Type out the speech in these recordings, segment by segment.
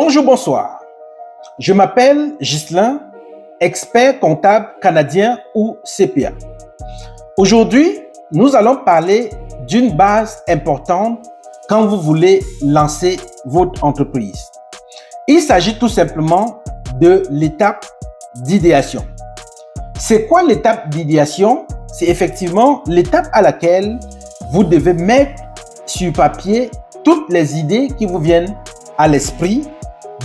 Bonjour, bonsoir. Je m'appelle Ghislain, expert comptable canadien ou CPA. Aujourd'hui, nous allons parler d'une base importante quand vous voulez lancer votre entreprise. Il s'agit tout simplement de l'étape d'idéation. C'est quoi l'étape d'idéation? C'est effectivement l'étape à laquelle vous devez mettre sur papier toutes les idées qui vous viennent à l'esprit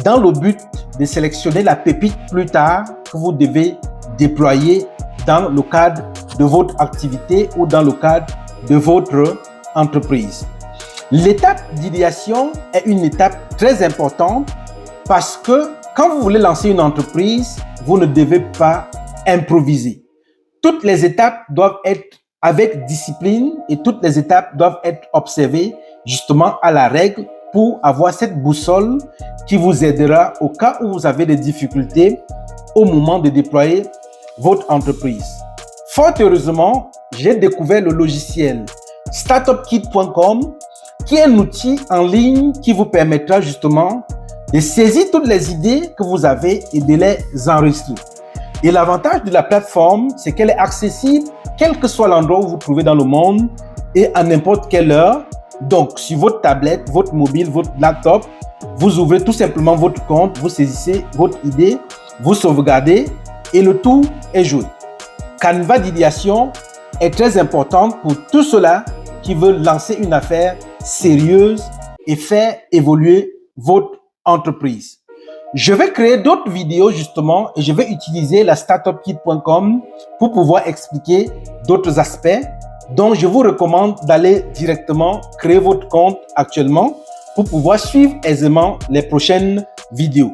dans le but de sélectionner la pépite plus tard que vous devez déployer dans le cadre de votre activité ou dans le cadre de votre entreprise. L'étape d'idéation est une étape très importante parce que quand vous voulez lancer une entreprise, vous ne devez pas improviser. Toutes les étapes doivent être avec discipline et toutes les étapes doivent être observées justement à la règle pour avoir cette boussole qui vous aidera au cas où vous avez des difficultés au moment de déployer votre entreprise. Fort heureusement, j'ai découvert le logiciel startupkit.com qui est un outil en ligne qui vous permettra justement de saisir toutes les idées que vous avez et de les enregistrer. Et l'avantage de la plateforme, c'est qu'elle est accessible quel que soit l'endroit où vous vous trouvez dans le monde et à n'importe quelle heure. Donc, sur votre tablette, votre mobile, votre laptop, vous ouvrez tout simplement votre compte, vous saisissez votre idée, vous sauvegardez et le tout est joué. Canva d'idéation est très importante pour tous ceux-là qui veulent lancer une affaire sérieuse et faire évoluer votre entreprise. Je vais créer d'autres vidéos justement et je vais utiliser la startupkit.com pour pouvoir expliquer d'autres aspects. Donc, je vous recommande d'aller directement créer votre compte actuellement pour pouvoir suivre aisément les prochaines vidéos.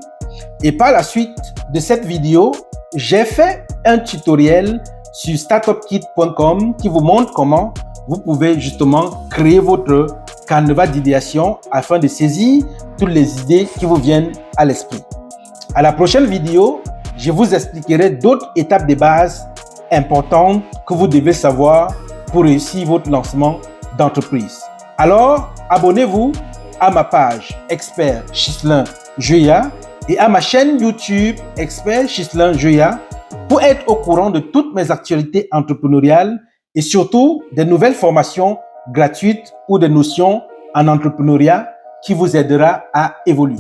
Et par la suite de cette vidéo, j'ai fait un tutoriel sur startupkit.com qui vous montre comment vous pouvez justement créer votre canevas d'idéation afin de saisir toutes les idées qui vous viennent à l'esprit. À la prochaine vidéo, je vous expliquerai d'autres étapes de base importantes que vous devez savoir pour réussir votre lancement d'entreprise. Alors, abonnez-vous à ma page Expert Ghislain Joya et à ma chaîne YouTube Expert Ghislain Joya pour être au courant de toutes mes actualités entrepreneuriales et surtout des nouvelles formations gratuites ou des notions en entrepreneuriat qui vous aidera à évoluer.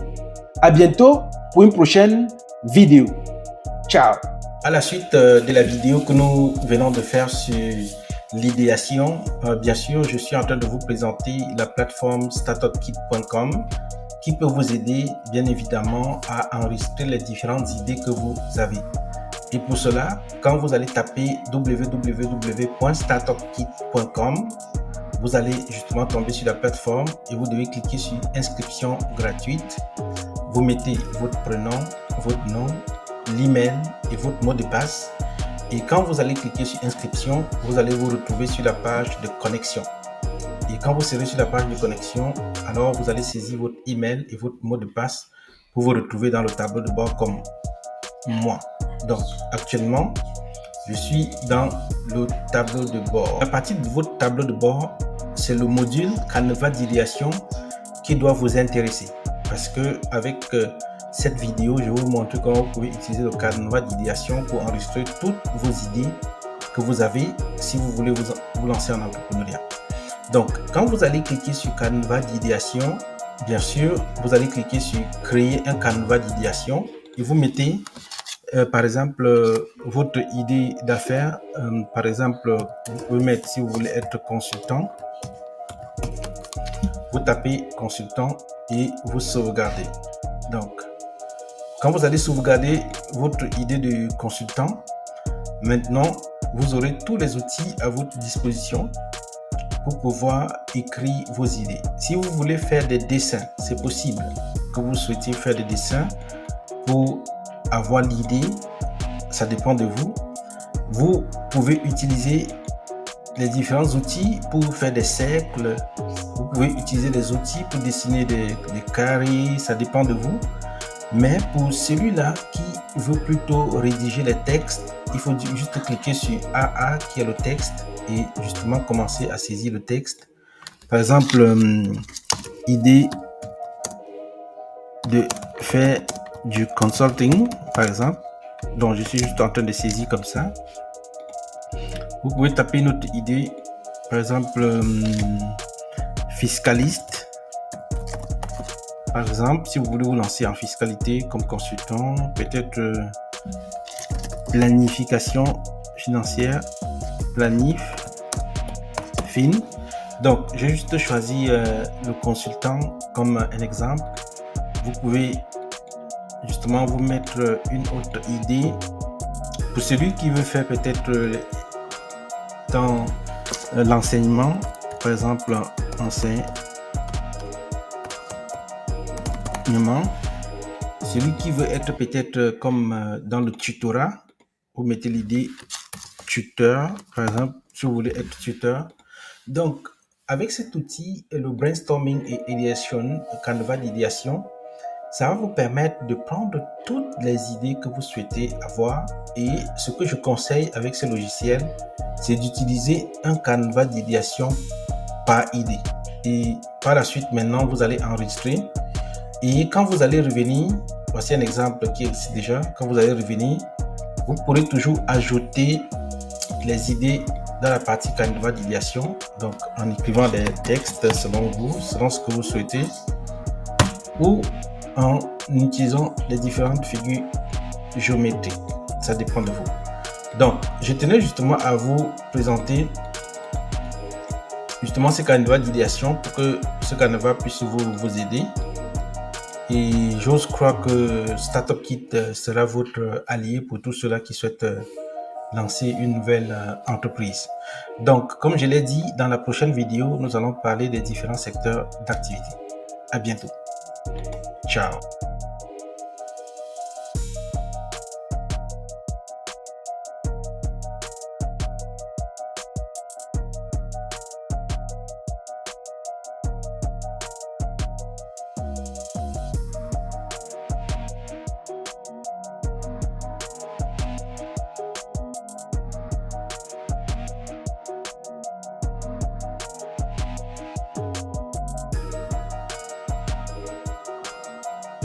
À bientôt pour une prochaine vidéo. Ciao! À la suite de la vidéo que nous venons de faire sur l'idéation, bien sûr, je suis en train de vous présenter la plateforme startupkit.com qui peut vous aider, bien évidemment, à enregistrer les différentes idées que vous avez. Et pour cela, quand vous allez taper www.startupkit.com, vous allez justement tomber sur la plateforme et vous devez cliquer sur inscription gratuite. Vous mettez votre prénom, votre nom, l'email et votre mot de passe. Et quand vous allez cliquer sur inscription, vous allez vous retrouver sur la page de connexion. Et quand vous serez sur la page de connexion, alors vous allez saisir votre email et votre mot de passe pour vous retrouver dans le tableau de bord comme moi. Donc actuellement, je suis dans le tableau de bord. À partir de votre tableau de bord, c'est le module Canva d'idéation qui doit vous intéresser. Parce que avec cette vidéo, je vais vous montrer comment vous pouvez utiliser le Canva d'idéation pour enregistrer toutes vos idées que vous avez si vous voulez vous lancer en entrepreneuriat. Donc, quand vous allez cliquer sur Canva d'idéation, bien sûr, vous allez cliquer sur créer un Canva d'idéation et vous mettez par exemple votre idée d'affaires. Par exemple, vous pouvez mettre si vous voulez être consultant. Vous tapez consultant et vous sauvegardez. Donc, quand vous allez sauvegarder votre idée de consultant, maintenant, vous aurez tous les outils à votre disposition pour pouvoir écrire vos idées. Si vous voulez faire des dessins, c'est possible que vous souhaitiez faire des dessins pour avoir l'idée, ça dépend de vous. Vous pouvez utiliser les différents outils pour faire des cercles. Vous pouvez utiliser des outils pour dessiner des carrés, ça dépend de vous. Mais pour celui-là qui veut plutôt rédiger les textes, il faut juste cliquer sur AA qui est le texte et justement commencer à saisir le texte. Par exemple, idée de faire du consulting, par exemple, donc je suis juste en train de saisir comme ça. Vous pouvez taper une autre idée, par exemple, fiscaliste. Par exemple, si vous voulez vous lancer en fiscalité comme consultant, peut-être planification financière, planif, fin. Donc, j'ai juste choisi le consultant comme un exemple. Vous pouvez justement vous mettre une autre idée. Pour celui qui veut faire peut-être dans l'enseignement, par exemple, enseignement. Celui qui veut être peut-être comme dans le tutorat, vous mettez l'idée tuteur, par exemple, si vous voulez être tuteur. Donc, avec cet outil, le brainstorming et idéation, le canevas d'idéation, ça va vous permettre de prendre toutes les idées que vous souhaitez avoir. Et ce que je conseille avec ce logiciel, c'est d'utiliser un canevas d'idéation par idée. Et par la suite, maintenant, vous allez enregistrer. Et quand vous allez revenir, voici un exemple qui existe déjà. Quand vous allez revenir, vous pourrez toujours ajouter les idées dans la partie canevas d'idéation, donc en écrivant des textes selon vous, selon ce que vous souhaitez, ou en utilisant les différentes figures géométriques. Ça dépend de vous. Donc, je tenais justement à vous présenter justement ce canevas d'idéation pour que ce canevas puisse vous aider. Et j'ose croire que Startup Kit sera votre allié pour tous ceux-là qui souhaitent lancer une nouvelle entreprise. Donc, comme je l'ai dit, dans la prochaine vidéo, nous allons parler des différents secteurs d'activité. À bientôt. Ciao.